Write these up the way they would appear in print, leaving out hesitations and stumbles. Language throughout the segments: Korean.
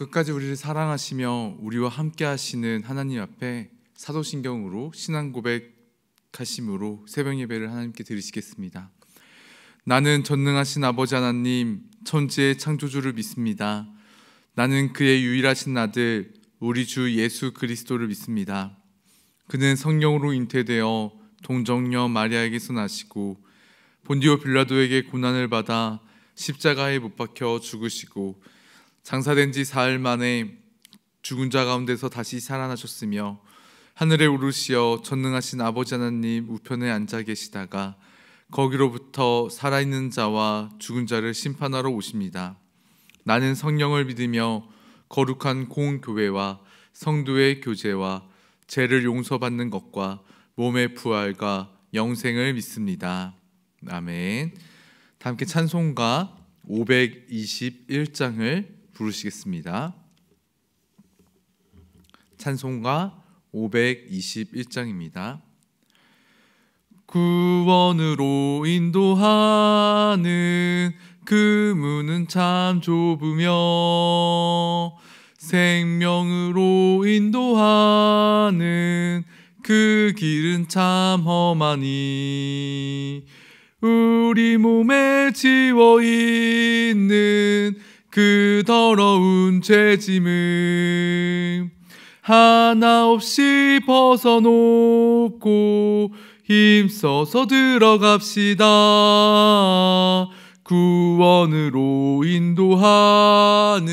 끝까지 우리를 사랑하시며 우리와 함께 하시는 하나님 앞에 사도신경으로 신앙 고백하심으로 새벽 예배를 하나님께 드리시겠습니다. 나는 전능하신 아버지 하나님, 천지의 창조주를 믿습니다. 나는 그의 유일하신 아들 우리 주 예수 그리스도를 믿습니다. 그는 성령으로 잉태되어 동정녀 마리아에게서 나시고 본디오 빌라도에게 고난을 받아 십자가에 못 박혀 죽으시고 장사된 지 사흘 만에 죽은 자 가운데서 다시 살아나셨으며 하늘에 오르시어 전능하신 아버지 하나님 우편에 앉아 계시다가 거기로부터 살아있는 자와 죽은 자를 심판하러 오십니다. 나는 성령을 믿으며 거룩한 공교회와 성도의 교제와 죄를 용서받는 것과 몸의 부활과 영생을 믿습니다. 아멘. 다 함께 찬송가 521장을 부르시겠습니다. 찬송가 521장입니다. 구원으로 인도하는 그 문은 참 좁으며 생명으로 인도하는 그 길은 참 험하니 우리 몸에 지워있는 그 더러운 죄짐을 하나 없이 벗어놓고 힘써서 들어갑시다. 구원으로 인도하는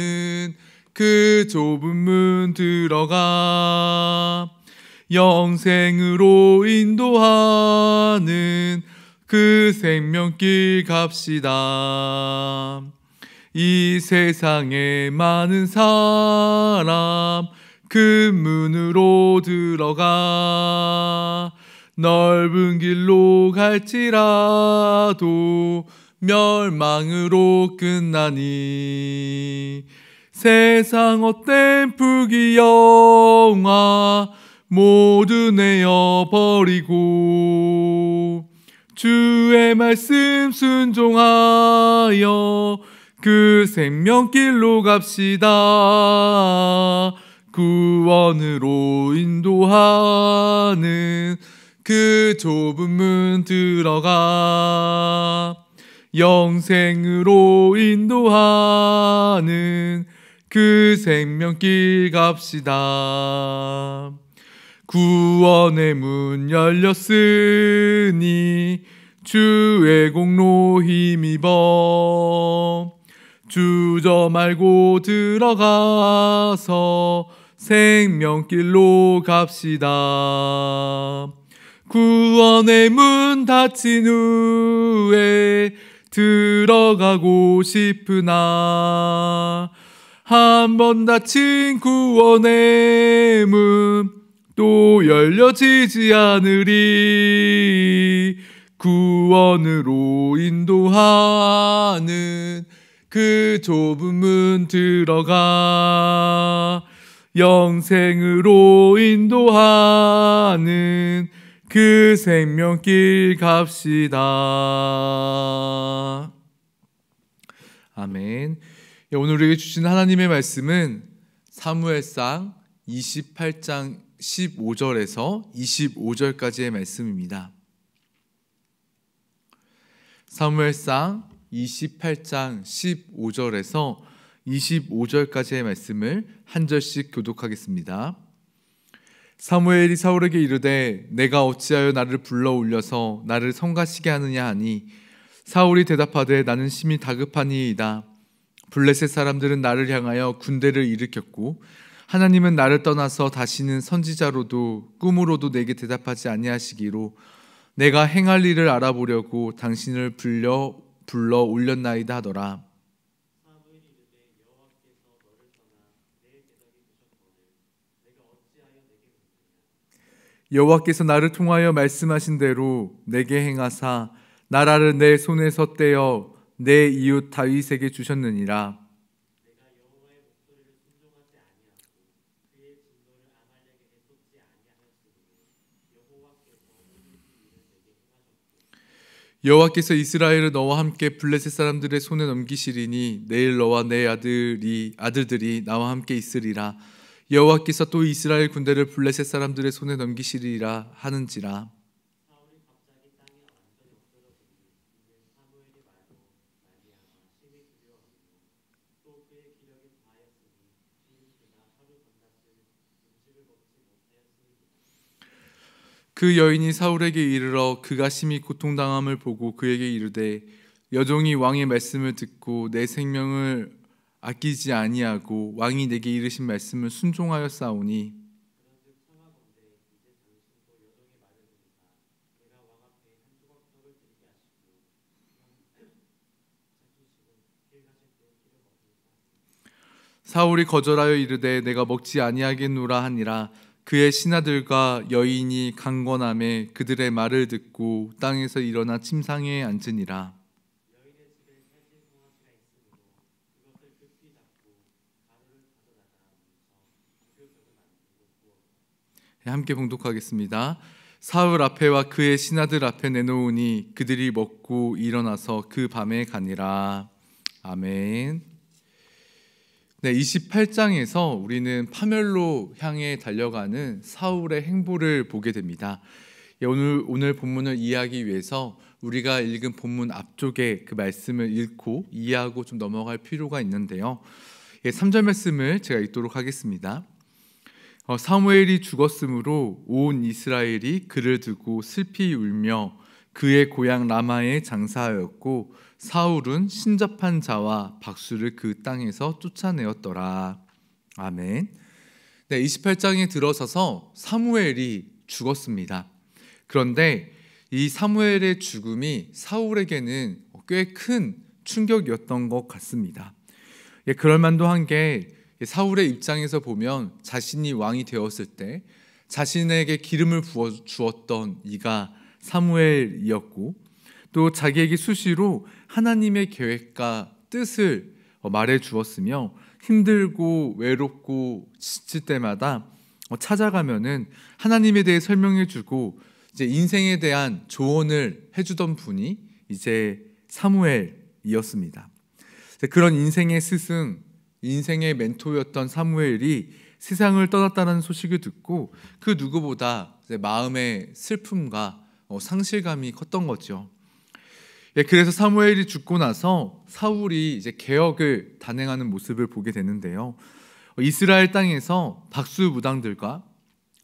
그 좁은 문 들어가 영생으로 인도하는 그 생명길 갑시다. 이 세상에 많은 사람 그 문으로 들어가 넓은 길로 갈지라도 멸망으로 끝나니 세상 헛된 부귀영화 모두 내어버리고 주의 말씀 순종하여 그 생명길로 갑시다. 구원으로 인도하는 그 좁은 문 들어가 영생으로 인도하는 그 생명길 갑시다. 구원의 문 열렸으니 주의 공로 힘입어 주저 말고 들어가서 생명길로 갑시다. 구원의 문 닫힌 후에 들어가고 싶으나 한 번 닫힌 구원의 문 또 열려지지 않으리. 구원으로 인도하는 그 좁은 문 들어가 영생으로 인도하는 그 생명길 갑시다. 아멘. 오늘 우리에게 주신 하나님의 말씀은 사무엘상 28장 15절에서 25절까지의 말씀입니다. 사무엘상 28장 15절에서 25절까지의 말씀을 한 절씩 교독하겠습니다. 사무엘이 사울에게 이르되 내가 어찌하여 나를 불러 올려서 나를 성가시게 하느냐 하니 사울이 대답하되 나는 심히 다급하니이다. 블레셋 사람들은 나를 향하여 군대를 일으켰고 하나님은 나를 떠나서 다시는 선지자로도 꿈으로도 내게 대답하지 아니하시기로 내가 행할 일을 알아보려고 당신을 불러 올렸나이다 하더라. 여호와께서 나를 통하여 말씀하신 대로 내게 행하사 나라를 내 손에서 떼어 내 이웃 다윗에게 주셨느니라. 여호와께서 이스라엘을 너와 함께 블레셋 사람들의 손에 넘기시리니 내일 너와 내 아들들이 나와 함께 있으리라. 여호와께서 또 이스라엘 군대를 블레셋 사람들의 손에 넘기시리라 하는지라. 그 여인이 사울에게 이르러 그가 심히 고통당함을 보고 그에게 이르되 여종이 왕의 말씀을 듣고 내 생명을 아끼지 아니하고 왕이 내게 이르신 말씀을 순종하였사오니 사울이 거절하여 이르되 내가 먹지 아니하겠노라 하니라. 그의 신하들과 여인이 강건함에 그들의 말을 듣고 땅에서 일어나 침상에 앉으니라. 함께 봉독하겠습니다. 사울 앞에와 그의 신하들 앞에 내놓으니 그들이 먹고 일어나서 그 밤에 가니라. 아멘. 네, 28장에서 우리는 파멸로 향해 달려가는 사울의 행보를 보게 됩니다. 오늘 본문을 이해하기 위해서 우리가 읽은 본문 앞쪽에 그 말씀을 읽고 이해하고 좀 넘어갈 필요가 있는데요. 3절 말씀을 제가 읽도록 하겠습니다. 사무엘이 죽었으므로 온 이스라엘이 그를 두고 슬피 울며 그의 고향 라마에 장사하였고 사울은 신접한 자와 박수를 그 땅에서 쫓아내었더라. 아멘. 네, 28장에 들어서서 사무엘이 죽었습니다. 그런데 이 사무엘의 죽음이 사울에게는 꽤 큰 충격이었던 것 같습니다. 그럴 만도 한 게 사울의 입장에서 보면 자신이 왕이 되었을 때 자신에게 기름을 부어 주었던 이가 사무엘이었고 또 자기에게 수시로 하나님의 계획과 뜻을 말해 주었으며 힘들고 외롭고 지칠 때마다 찾아가면은 하나님에 대해 설명해 주고 이제 인생에 대한 조언을 해주던 분이 이제 사무엘이었습니다. 그런 인생의 스승, 인생의 멘토였던 사무엘이 세상을 떠났다는 소식을 듣고 그 누구보다 마음의 슬픔과 상실감이 컸던 거죠. 그래서 사무엘이 죽고 나서 사울이 이제 개혁을 단행하는 모습을 보게 되는데요. 이스라엘 땅에서 박수무당들과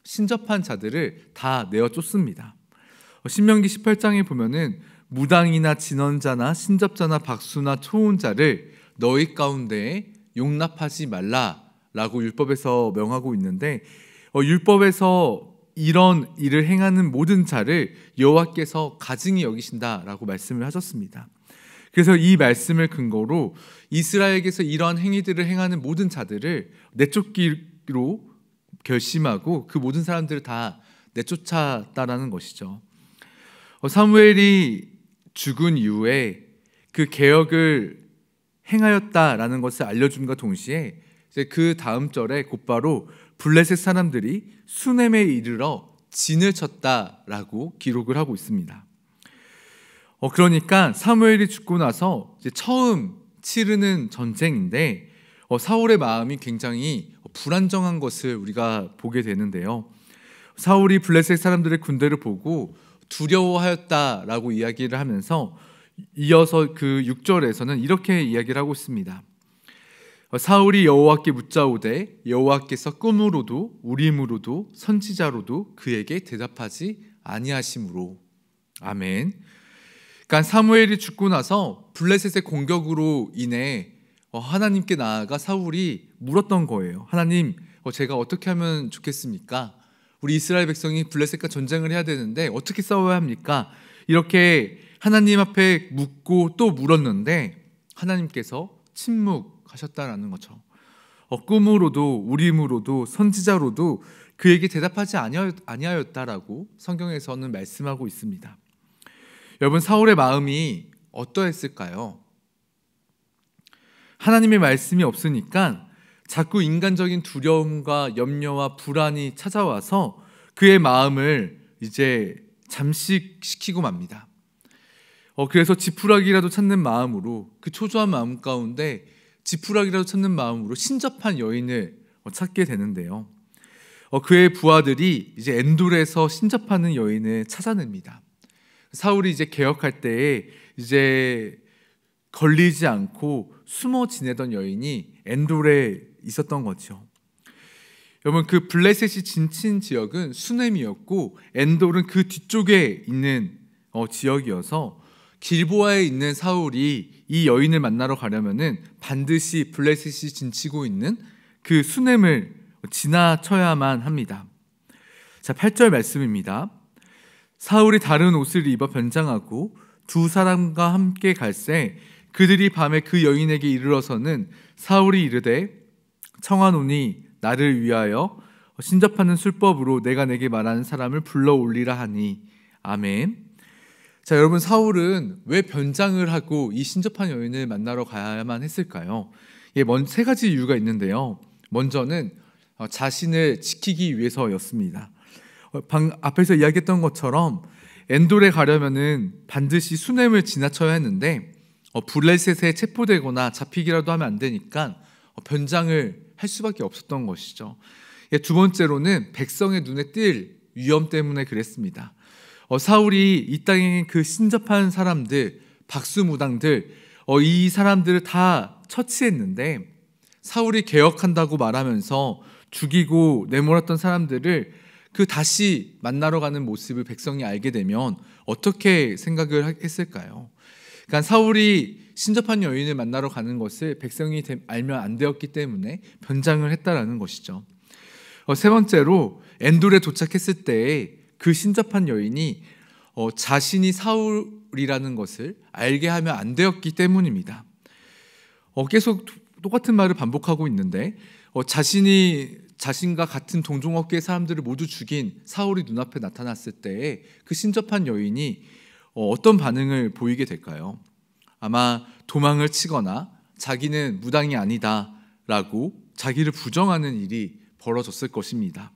신접한 자들을 다 내어 쫓습니다. 신명기 18장에 보면은 무당이나 진언자나 신접자나 박수나 초혼자를 너희 가운데에 용납하지 말라라고 율법에서 명하고 있는데 율법에서 이런 일을 행하는 모든 자를 여호와께서 가증히 여기신다라고 말씀을 하셨습니다. 그래서 이 말씀을 근거로 이스라엘에게서 이러한 행위들을 행하는 모든 자들을 내쫓기로 결심하고 그 모든 사람들을 다 내쫓았다라는 것이죠. 사무엘이 죽은 이후에 그 개혁을 행하였다라는 것을 알려줌과 동시에 이제 그 다음 절에 곧바로 블레셋 사람들이 수넴에 이르러 진을 쳤다라고 기록을 하고 있습니다. 그러니까 사무엘이 죽고 나서 이제 처음 치르는 전쟁인데 사울의 마음이 굉장히 불안정한 것을 우리가 보게 되는데요. 사울이 블레셋 사람들의 군대를 보고 두려워하였다라고 이야기를 하면서 이어서 그 6절에서는 이렇게 이야기를 하고 있습니다. 사울이 여호와께 묻자오되 여호와께서 꿈으로도 우림으로도 선지자로도 그에게 대답하지 아니하심으로. 아멘. 그러니까 사무엘이 죽고 나서 블레셋의 공격으로 인해 하나님께 나아가 사울이 물었던 거예요. 하나님, 제가 어떻게 하면 좋겠습니까? 우리 이스라엘 백성이 블레셋과 전쟁을 해야 되는데 어떻게 싸워야 합니까? 이렇게 하나님 앞에 묻고 또 물었는데 하나님께서 침묵하셨다라는 거죠. 꿈으로도 우림으로도 선지자로도 그에게 대답하지 아니하였다라고 성경에서는 말씀하고 있습니다. 여러분, 사울의 마음이 어떠했을까요? 하나님의 말씀이 없으니까 자꾸 인간적인 두려움과 염려와 불안이 찾아와서 그의 마음을 이제 잠식시키고 맙니다. 그래서 지푸라기라도 찾는 마음으로, 그 초조한 마음 가운데 지푸라기라도 찾는 마음으로 신접한 여인을 찾게 되는데요. 그의 부하들이 이제 엔돌에서 신접하는 여인을 찾아냅니다. 사울이 이제 개혁할 때에 이제 걸리지 않고 숨어 지내던 여인이 엔돌에 있었던 거죠. 여러분, 그 블레셋이 진친 지역은 수넴이었고 엔돌은 그 뒤쪽에 있는 지역이어서 길보아에 있는 사울이 이 여인을 만나러 가려면은 반드시 블레셋이 진치고 있는 그 수넴을 지나쳐야만 합니다. 자, 8절 말씀입니다. 사울이 다른 옷을 입어 변장하고 두 사람과 함께 갈새 그들이 밤에 그 여인에게 이르러서는 사울이 이르되 청하노니 나를 위하여 신접하는 술법으로 내가 내게 말하는 사람을 불러 올리라 하니. 아멘. 자, 여러분, 사울은 왜 변장을 하고 이 신접한 여인을 만나러 가야만 했을까요? 세 가지 이유가 있는데요. 먼저는 자신을 지키기 위해서였습니다. 앞에서 이야기했던 것처럼 엔돌에 가려면은 반드시 수넴을 지나쳐야 했는데 블레셋에 체포되거나 잡히기라도 하면 안 되니까 변장을 할 수밖에 없었던 것이죠. 두 번째로는 백성의 눈에 띌 위험 때문에 그랬습니다. 사울이 이 땅에 그 신접한 사람들, 박수무당들, 이 사람들을 다 처치했는데 사울이 개혁한다고 말하면서 죽이고 내몰았던 사람들을 다시 만나러 가는 모습을 백성이 알게 되면 어떻게 생각을 했을까요? 그러니까 사울이 신접한 여인을 만나러 가는 것을 백성이 알면 안 되었기 때문에 변장을 했다라는 것이죠. 세 번째로 엔돌에 도착했을 때 그 신접한 여인이 자신이 사울이라는 것을 알게 하면 안 되었기 때문입니다. 계속 똑같은 말을 반복하고 있는데 자신과 같은 동종업계의 사람들을 모두 죽인 사울이 눈앞에 나타났을 때에 그 신접한 여인이 어떤 반응을 보이게 될까요? 아마 도망을 치거나 자기는 무당이 아니다라고 자기를 부정하는 일이 벌어졌을 것입니다.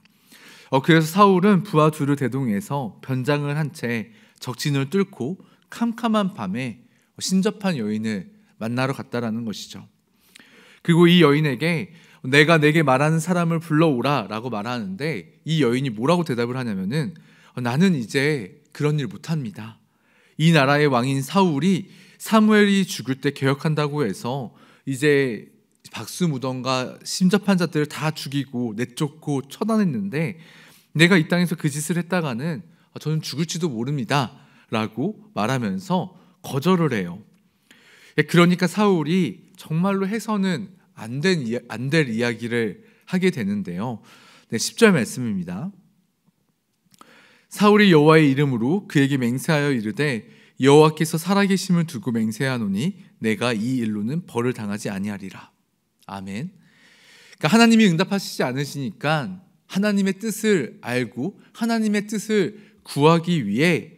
그래서 사울은 부하 둘을 대동해서 변장을 한 채 적진을 뚫고 캄캄한 밤에 신접한 여인을 만나러 갔다라는 것이죠. 그리고 이 여인에게 내가 내게 말하는 사람을 불러오라 라고 말하는데 이 여인이 뭐라고 대답을 하냐면은 나는 이제 그런 일 못합니다. 이 나라의 왕인 사울이 사무엘이 죽을 때 개혁한다고 해서 이제 박수무덤과 신접한 자들을 다 죽이고 내쫓고 처단했는데 내가 이 땅에서 그 짓을 했다가는 저는 죽을지도 모릅니다 라고 말하면서 거절을 해요. 그러니까 사울이 정말로 해서는 안 될 이야기를 하게 되는데요. 10절 말씀입니다. 사울이 여호와의 이름으로 그에게 맹세하여 이르되 여호와께서 살아계심을 두고 맹세하노니 내가 이 일로는 벌을 당하지 아니하리라. 아멘. 그러니까 하나님이 응답하시지 않으시니까 하나님의 뜻을 알고 하나님의 뜻을 구하기 위해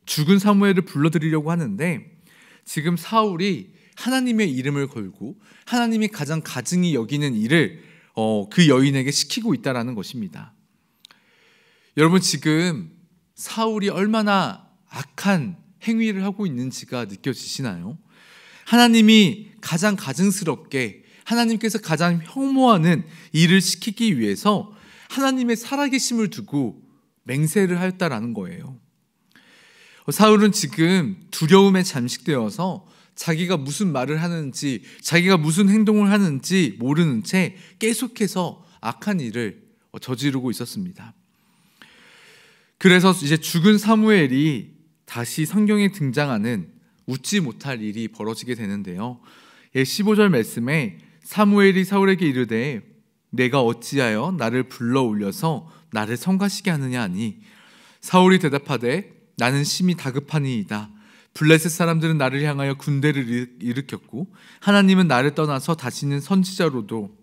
죽은 사무엘을 불러들이려고 하는데 지금 사울이 하나님의 이름을 걸고 하나님이 가장 가증히 여기는 일을 그 여인에게 시키고 있다는 것입니다. 여러분, 지금 사울이 얼마나 악한 행위를 하고 있는지가 느껴지시나요? 하나님이 가장 가증스럽게 하나님께서 가장 혐오하는 일을 시키기 위해서 하나님의 살아계심을 두고 맹세를 하였다라는 거예요. 사울은 지금 두려움에 잠식되어서 자기가 무슨 말을 하는지 자기가 무슨 행동을 하는지 모르는 채 계속해서 악한 일을 저지르고 있었습니다. 그래서 이제 죽은 사무엘이 다시 성경에 등장하는 웃지 못할 일이 벌어지게 되는데요. 15절 말씀에 사무엘이 사울에게 이르되 내가 어찌하여 나를 불러 올려서 나를 성가시게 하느냐 하니 사울이 대답하되 나는 심히 다급하니이다. 블레셋 사람들은 나를 향하여 군대를 일으켰고 하나님은 나를 떠나서 다시는 선지자로도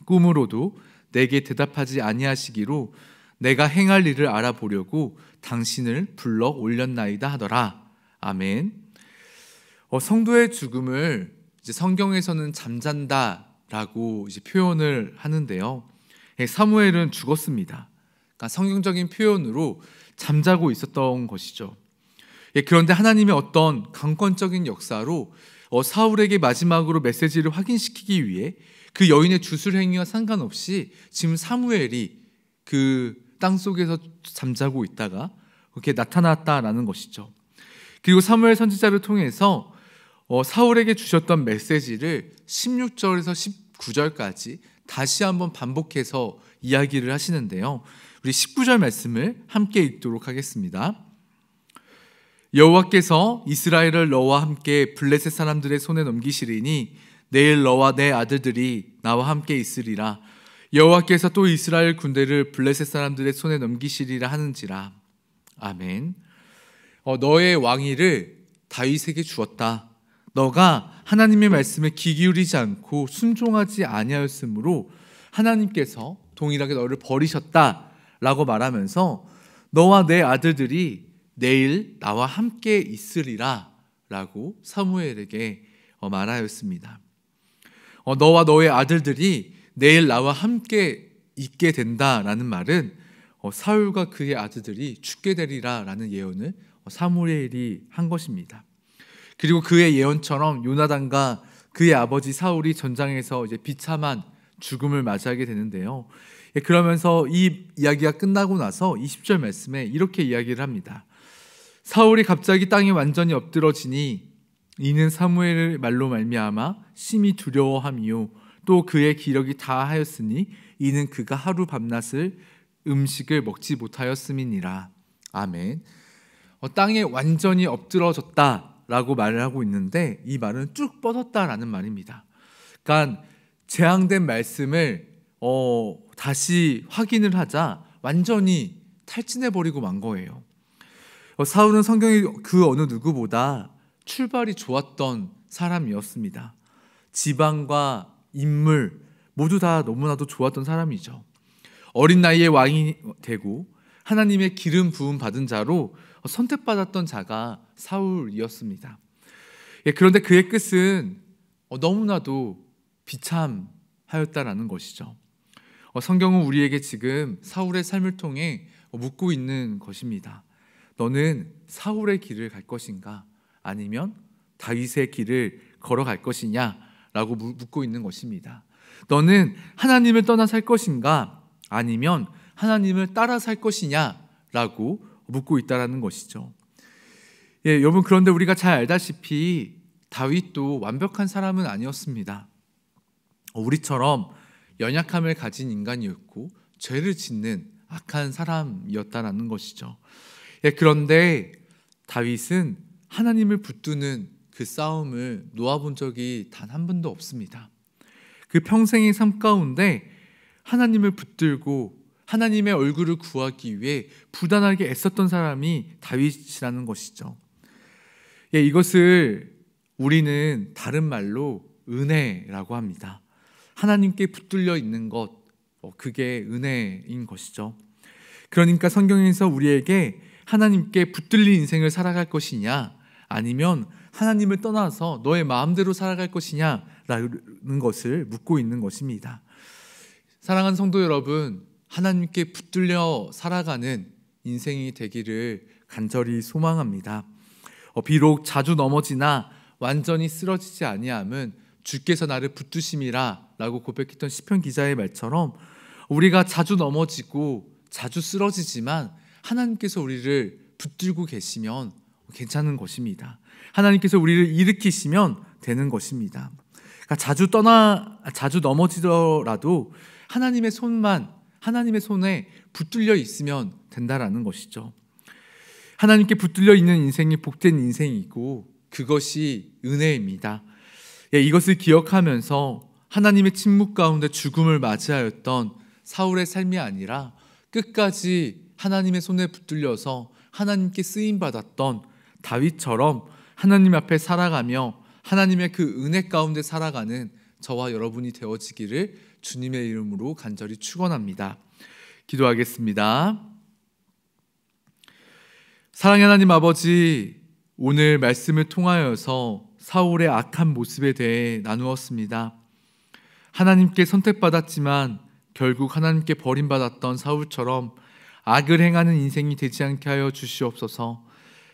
꿈으로도 내게 대답하지 아니하시기로 내가 행할 일을 알아보려고 당신을 불러 올렸나이다 하더라. 아멘. 성도의 죽음을 이제 성경에서는 잠잔다라고 이제 표현을 하는데요. 사무엘은 죽었습니다. 그러니까 성경적인 표현으로 잠자고 있었던 것이죠. 그런데 하나님의 어떤 강권적인 역사로 사울에게 마지막으로 메시지를 확인시키기 위해 그 여인의 주술행위와 상관없이 지금 사무엘이 그 땅속에서 잠자고 있다가 그렇게 나타났다라는 것이죠. 그리고 사무엘 선지자를 통해서 사울에게 주셨던 메시지를 16절에서 19절까지 다시 한번 반복해서 이야기를 하시는데요. 우리 19절 말씀을 함께 읽도록 하겠습니다. 여호와께서 이스라엘을 너와 함께 블레셋 사람들의 손에 넘기시리니 내일 너와 내 아들들이 나와 함께 있으리라. 여호와께서 또 이스라엘 군대를 블레셋 사람들의 손에 넘기시리라 하는지라. 아멘. 너의 왕위를 다윗에게 주었다. 너가 하나님의 말씀에 귀 기울이지 않고 순종하지 아니하였으므로 하나님께서 동일하게 너를 버리셨다라고 말하면서 너와 내 아들들이 내일 나와 함께 있으리라 라고 사무엘에게 말하였습니다. 너와 너의 아들들이 내일 나와 함께 있게 된다라는 말은 사울과 그의 아들들이 죽게 되리라 라는 예언을 사무엘이 한 것입니다. 그리고 그의 예언처럼 요나단과 그의 아버지 사울이 전장에서 이제 비참한 죽음을 맞이하게 되는데요. 그러면서 이 이야기가 끝나고 나서 20절 말씀에 이렇게 이야기를 합니다. 사울이 갑자기 땅에 완전히 엎드러지니 이는 사무엘의 말로 말미암아 심히 두려워함이요 또 그의 기력이 다하였으니 이는 그가 하루 밤낮을 음식을 먹지 못하였음이니라. 아멘. 땅에 완전히 엎드러졌다라고 말을 하고 있는데 이 말은 쭉 뻗었다라는 말입니다. 그러니까 재앙된 말씀을 다시 확인을 하자 완전히 탈진해버리고 만 거예요. 사울은 성경의 그 어느 누구보다 출발이 좋았던 사람이었습니다. 지방과 인물 모두 다 너무나도 좋았던 사람이죠. 어린 나이에 왕이 되고 하나님의 기름 부음 받은 자로 선택받았던 자가 사울이었습니다. 그런데 그의 끝은 너무나도 비참하였다라는 것이죠. 성경은 우리에게 지금 사울의 삶을 통해 묻고 있는 것입니다. 너는 사울의 길을 갈 것인가? 아니면 다윗의 길을 걸어갈 것이냐? 라고 묻고 있는 것입니다. 너는 하나님을 떠나 살 것인가? 아니면 하나님을 따라 살 것이냐? 라고 묻고 있다는 것이죠. 여러분, 그런데 우리가 잘 알다시피 다윗도 완벽한 사람은 아니었습니다. 우리처럼 연약함을 가진 인간이었고 죄를 짓는 악한 사람이었다는 것이죠. 그런데 다윗은 하나님을 붙드는 그 싸움을 놓아본 적이 단 한 번도 없습니다. 그 평생의 삶 가운데 하나님을 붙들고 하나님의 얼굴을 구하기 위해 부단하게 애썼던 사람이 다윗이라는 것이죠. 이것을 우리는 다른 말로 은혜라고 합니다. 하나님께 붙들려 있는 것, 그게 은혜인 것이죠. 그러니까 성경에서 우리에게 하나님께 붙들린 인생을 살아갈 것이냐, 아니면 하나님을 떠나서 너의 마음대로 살아갈 것이냐라는 것을 묻고 있는 것입니다. 사랑하는 성도 여러분, 하나님께 붙들려 살아가는 인생이 되기를 간절히 소망합니다. 비록 자주 넘어지나 완전히 쓰러지지 아니함은 주께서 나를 붙드심이라 라고 고백했던 시편 기자의 말처럼 우리가 자주 넘어지고 자주 쓰러지지만 하나님께서 우리를 붙들고 계시면 괜찮은 것입니다. 하나님께서 우리를 일으키시면 되는 것입니다. 그러니까 자주 넘어지더라도 하나님의 손에 붙들려 있으면 된다라는 것이죠. 하나님께 붙들려 있는 인생이 복된 인생이고 그것이 은혜입니다. 이것을 기억하면서 하나님의 침묵 가운데 죽음을 맞이하였던 사울의 삶이 아니라 끝까지 하나님의 손에 붙들려서 하나님께 쓰임받았던 다윗처럼 하나님 앞에 살아가며 하나님의 그 은혜 가운데 살아가는 저와 여러분이 되어지기를 주님의 이름으로 간절히 축원합니다. 기도하겠습니다. 사랑의 하나님 아버지, 오늘 말씀을 통하여서 사울의 악한 모습에 대해 나누었습니다. 하나님께 선택받았지만 결국 하나님께 버림받았던 사울처럼 악을 행하는 인생이 되지 않게 하여 주시옵소서.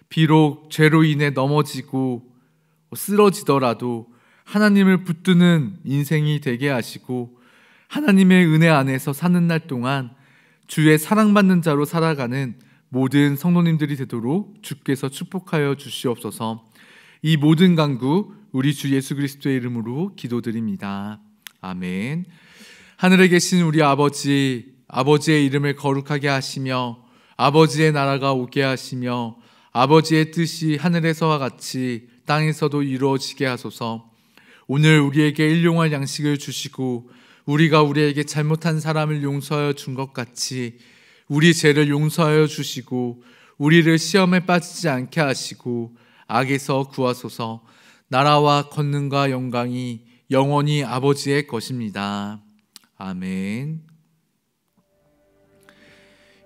비록 죄로 인해 넘어지고 쓰러지더라도 하나님을 붙드는 인생이 되게 하시고 하나님의 은혜 안에서 사는 날 동안 주의 사랑받는 자로 살아가는 모든 성도님들이 되도록 주께서 축복하여 주시옵소서. 이 모든 간구 우리 주 예수 그리스도의 이름으로 기도드립니다. 아멘. 하늘에 계신 우리 아버지, 아버지의 이름을 거룩하게 하시며 아버지의 나라가 오게 하시며 아버지의 뜻이 하늘에서와 같이 땅에서도 이루어지게 하소서. 오늘 우리에게 일용할 양식을 주시고 우리가 우리에게 잘못한 사람을 용서하여 준 것 같이 우리 죄를 용서하여 주시고 우리를 시험에 빠지지 않게 하시고 악에서 구하소서. 나라와 권능과 영광이 영원히 아버지의 것입니다. 아멘.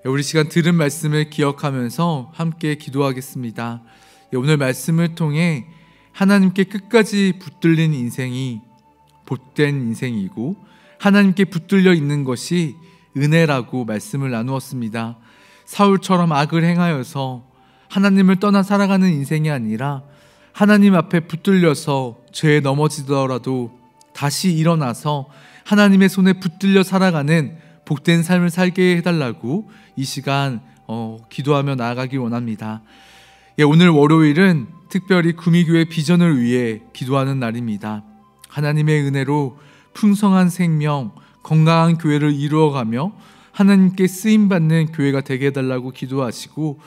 우리 시간 들은 말씀을 기억하면서 함께 기도하겠습니다. 오늘 말씀을 통해 하나님께 끝까지 붙들린 인생이 복된 인생이고 하나님께 붙들려 있는 것이 은혜라고 말씀을 나누었습니다. 사울처럼 악을 행하여서 하나님을 떠나 살아가는 인생이 아니라 하나님 앞에 붙들려서 죄에 넘어지더라도 다시 일어나서 하나님의 손에 붙들려 살아가는 복된 삶을 살게 해달라고 이 시간 기도하며 나아가기 원합니다. 오늘 월요일은 특별히 구미교회 비전을 위해 기도하는 날입니다. 하나님의 은혜로 풍성한 생명, 건강한 교회를 이루어가며 하나님께 쓰임받는 교회가 되게 해달라고 기도하시고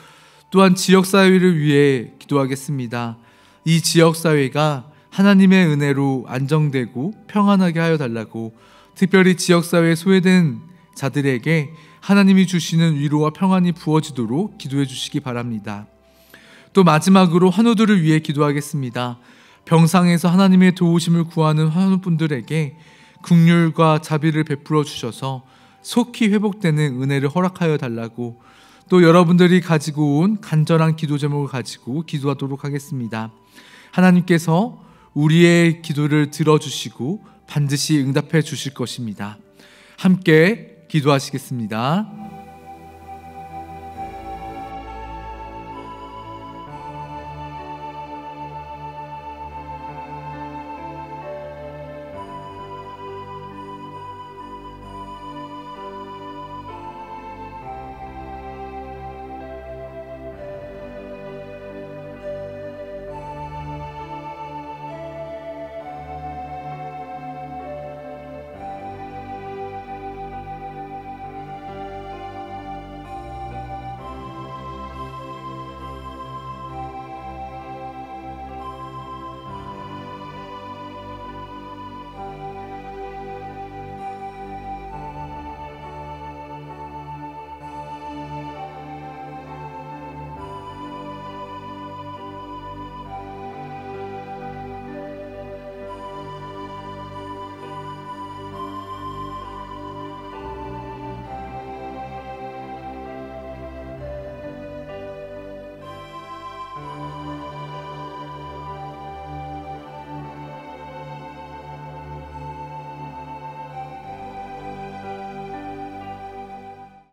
또한 지역사회를 위해 기도하겠습니다. 이 지역사회가 하나님의 은혜로 안정되고 평안하게 하여 달라고, 특별히 지역사회에 소외된 자들에게 하나님이 주시는 위로와 평안이 부어지도록 기도해 주시기 바랍니다. 또 마지막으로 환우들을 위해 기도하겠습니다. 병상에서 하나님의 도우심을 구하는 환우분들에게 긍휼과 자비를 베풀어 주셔서 속히 회복되는 은혜를 허락하여 달라고, 또 여러분들이 가지고 온 간절한 기도 제목을 가지고 기도하도록 하겠습니다. 하나님께서 우리의 기도를 들어주시고 반드시 응답해 주실 것입니다. 함께 기도하시겠습니다.